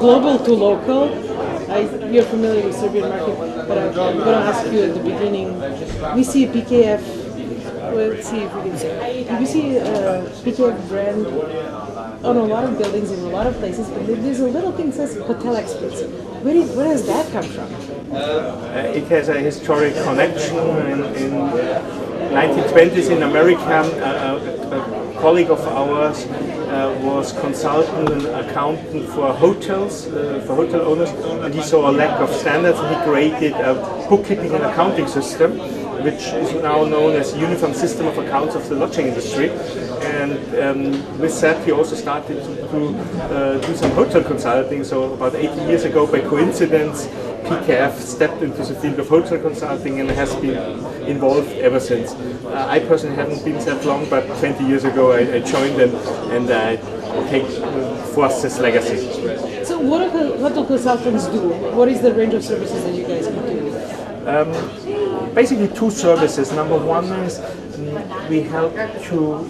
global to local. You're familiar with Serbian market, but I'm going to ask you at the beginning. We see PKF. Let's see if we can say. We see PKF brand on a lot of buildings in a lot of places, but there's a little thing that says hotel experts. Where does that come from? It has a historic connection. In 1920s in America, a colleague of ours was consultant and accountant for hotels, for hotel owners, and he saw a lack of standards, and he created a bookkeeping and accounting system, which is now known as the Uniform System of Accounts of the Lodging Industry. And with that, he also started to do some hotel consulting. So about 80 years ago, by coincidence, PKF stepped into the field of hotel consulting and has been involved ever since. I personally haven't been that long, but 20 years ago I joined and I take forth this legacy. So what do hotel consultants do? What is the range of services that you guys can do? Basically two services. Number one is we help to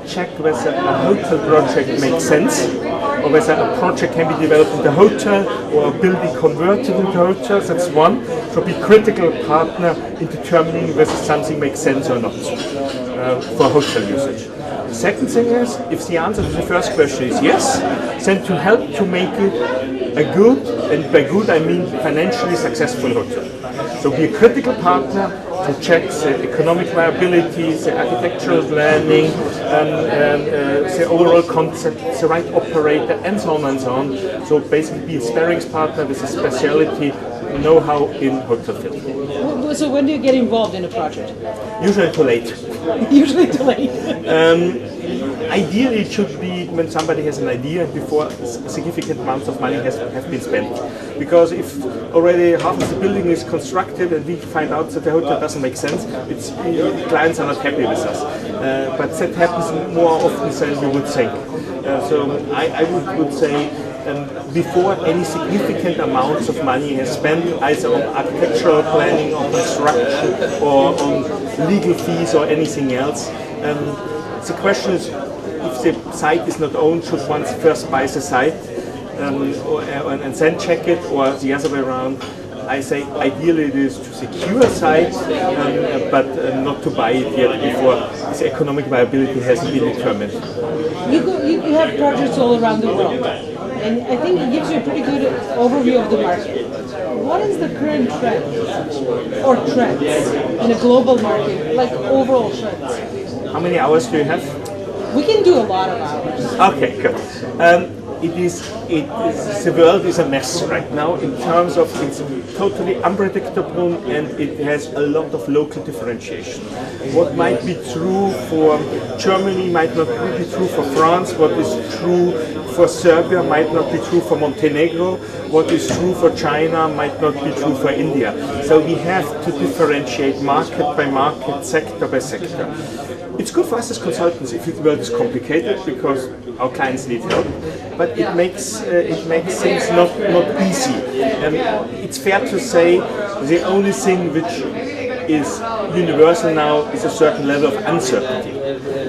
check whether a hotel project makes sense, or whether a project can be developed into a hotel or a building converted into hotels. That's one. So be critical partner in determining whether something makes sense or not for hotel usage. The second thing is, if the answer to the first question is yes, then to help to make it a good, and by good I mean financially successful hotel. So be a critical partner to check the economic viability, the architectural planning, the overall concept, the right operator, and so on and so on. So basically be a sparring partner with a specialty know-how in hotel field. So when do you get involved in a project? Usually too late. Usually too late. Ideally, it should be when somebody has an idea before significant amounts of money have been spent. Because if already half of the building is constructed and we find out that the hotel doesn't make sense, clients are not happy with us. But that happens more often than you would think. So I would say before any significant amounts of money has spent, either on architectural planning, on construction, or on legal fees or anything else, the question is, if the site is not owned, should one first buy the site and then check it, or the other way around? I say ideally it is to secure a site, but not to buy it yet before its economic viability hasn't been determined. You have projects all around the world, and I think it gives you a pretty good overview of the market. What is the current trend, or trends, in a global market, like overall trends? How many hours do you have? We can do a lot of hours. Okay, good. The world is a mess right now in terms of it's totally unpredictable and it has a lot of local differentiation. What might be true for Germany might not be true for France. What is true for Serbia might not be true for Montenegro. What is true for China might not be true for India. So we have to differentiate market by market, sector by sector. It's good for us as consultants if the world is complicated because our clients need help, but it makes things not easy. It's fair to say the only thing which is universal now is a certain level of uncertainty.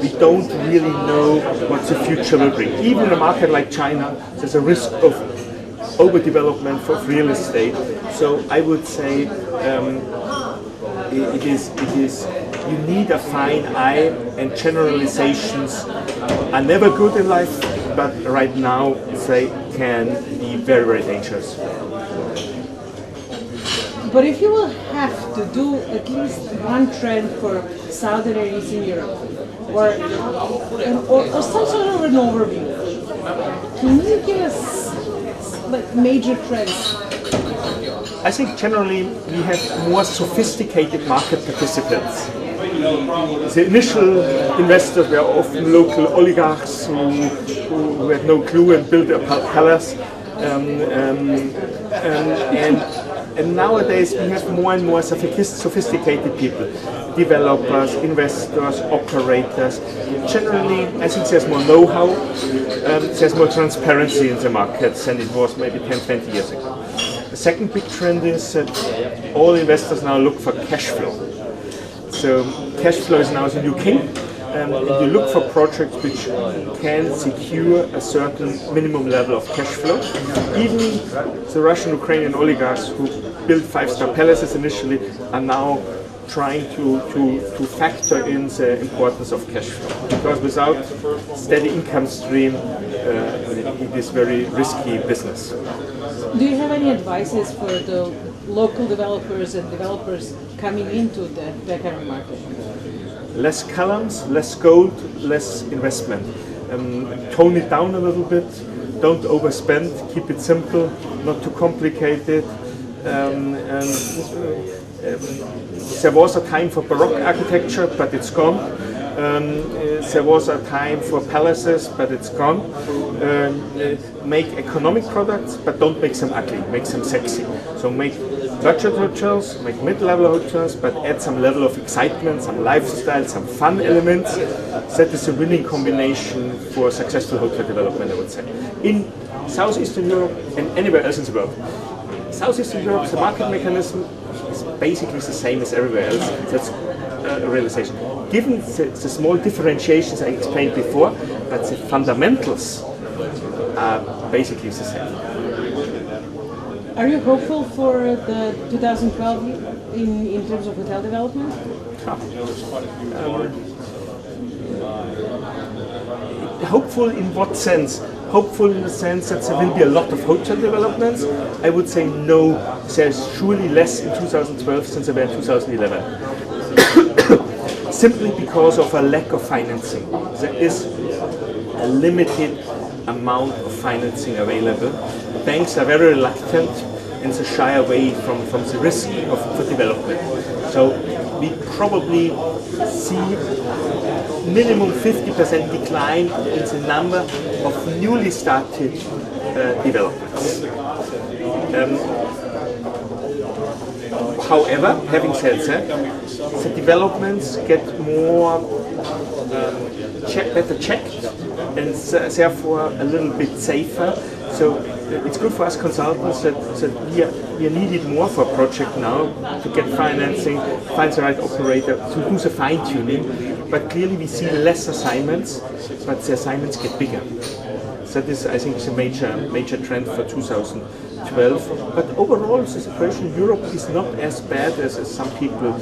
We don't really know what the future will bring. Even in a market like China, there's a risk of overdevelopment of real estate. So I would say it is. You need a fine eye, and generalizations are never good in life, but right now they can be very, very dangerous. But if you will have to do at least one trend for Southern and Eastern Europe, or some sort of an overview, can you give us like major trends? I think generally we have more sophisticated market participants. The initial investors were often local oligarchs who had no clue and built a palace. And nowadays we have more and more sophisticated people, developers, investors, operators. Generally, I think there's more know-how, there's more transparency in the markets than it was maybe 10, 20 years ago. The second big trend is that all investors now look for cash flow. So cash flow is now the new king. and you look for projects which can secure a certain minimum level of cash flow. Even the Russian-Ukrainian oligarchs who built five-star palaces initially are now trying to factor in the importance of cash flow, because without steady income stream, it is very risky business. Do you have any advices for the local developers and developers coming into the current market? Less columns, less gold, less investment. Tone it down a little bit, don't overspend, keep it simple, not too complicated. There was a time for Baroque architecture, but it's gone. There was a time for palaces, but it's gone. Make economic products, but don't make them ugly, make them sexy. So make budget hotels, make mid-level hotels, but add some level of excitement, some lifestyle, some fun elements. That is a winning combination for successful hotel development, I would say. In Southeastern Europe and anywhere else in the world. Southeastern Europe, the market mechanism is basically the same as everywhere else. That's a realization. Given the small differentiations I explained before, but the fundamentals are basically the same. Are you hopeful for the 2012 in terms of hotel development? Hopeful in what sense? Hopeful in the sense that there will be a lot of hotel developments. I would say no, there's surely less in 2012 than there were in 2011. Simply because of a lack of financing. There is a limited amount of financing available. Banks are very reluctant and they shy away from the risk of development. So we probably see minimum 50% decline in the number of newly started developments. However, having said that, the developments get more better checked and therefore a little bit safer. So it's good for us consultants that we are needed more for a project now to get financing, find the right operator, to do the fine-tuning. But clearly we see less assignments, but the assignments get bigger. So that is, I think, the major trend for 2012. But overall, the situation in Europe is not as bad as some people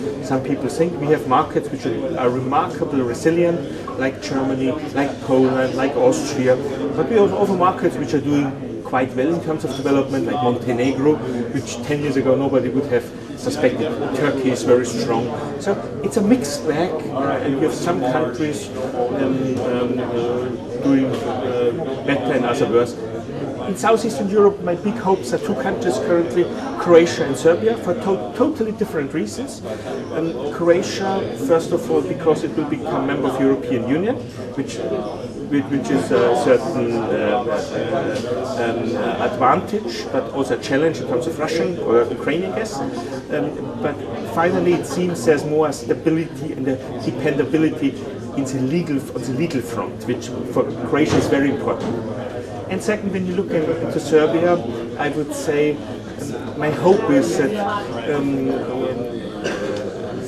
think. We have markets which are remarkably resilient, like Germany, like Poland, like Austria. But we have also markets which are doing quite well in terms of development, like Montenegro, which 10 years ago nobody would have suspected. Turkey is very strong. So it's a mixed bag, and we have some countries doing better and others worse. In Southeastern Europe, my big hopes are two countries currently, Croatia and Serbia, for totally different reasons. Croatia, first of all, because it will become a member of the European Union, which is a certain advantage, but also a challenge in terms of Russian or Ukrainian gas. But finally, it seems there's more stability and dependability on the legal front, which for Croatia is very important. And second, when you look into Serbia, I would say my hope is that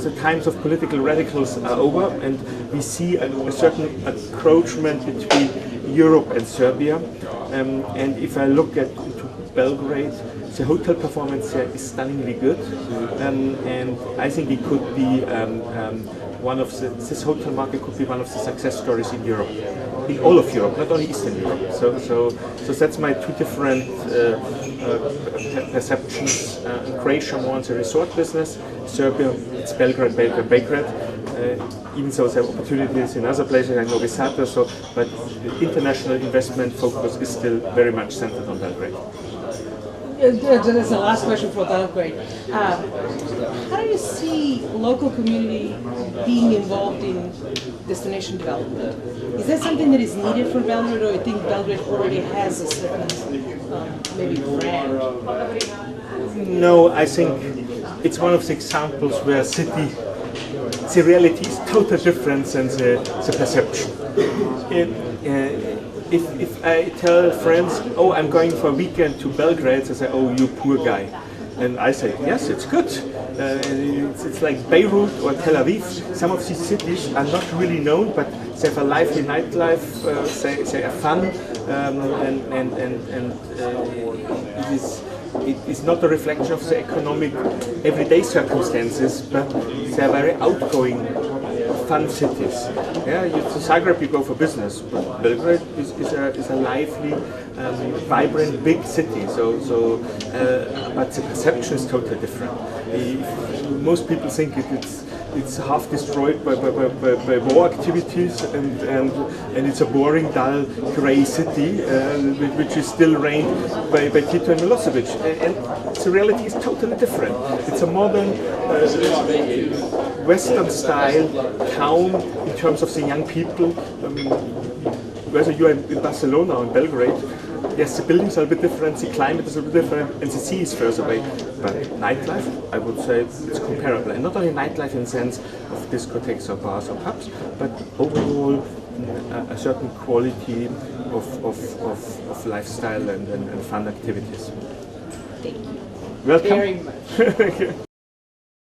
the times of political radicals are over, and we see a certain encroachment between Europe and Serbia. And if I look into Belgrade, the hotel performance there is stunningly good, and I think it could be this hotel market could be one of the success stories in Europe, in all of Europe, not only Eastern Europe. So that's my two different perceptions. Croatia more on the resort business, Serbia it's Belgrade. Even though there are opportunities in other places like Novi Sad, but the international investment focus is still very much centered on Belgrade. That's the last question for Belgrade. How do you see local community being involved in destination development? Is that something that is needed for Belgrade, or you think Belgrade already has a certain maybe brand? No, I think it's one of the examples where the reality is totally different than the perception. If I tell friends, oh, I'm going for a weekend to Belgrade, they say, oh, you poor guy. And I say, yes, it's good. It's like Beirut or Tel Aviv. Some of these cities are not really known, but they have a lively nightlife. They are fun, it is not a reflection of the economic everyday circumstances, but they are very outgoing, fun cities. Yeah, to Zagreb you go for business, but Belgrade is a lively, vibrant, big city. But the perception is totally different. Most people think it's half destroyed by war activities, and it's a boring, dull, grey city which is still reigned by Tito and Milosevic. And the reality is totally different. It's a modern, Western-style town in terms of the young people. Whether you are in Barcelona or in Belgrade, yes, the buildings are a bit different, the climate is a bit different, and the sea is further away. But nightlife, I would say it's comparable. And not only nightlife in the sense of discotheques or bars or pubs, but overall a certain quality of lifestyle and fun activities. Thank you. Welcome. Very much.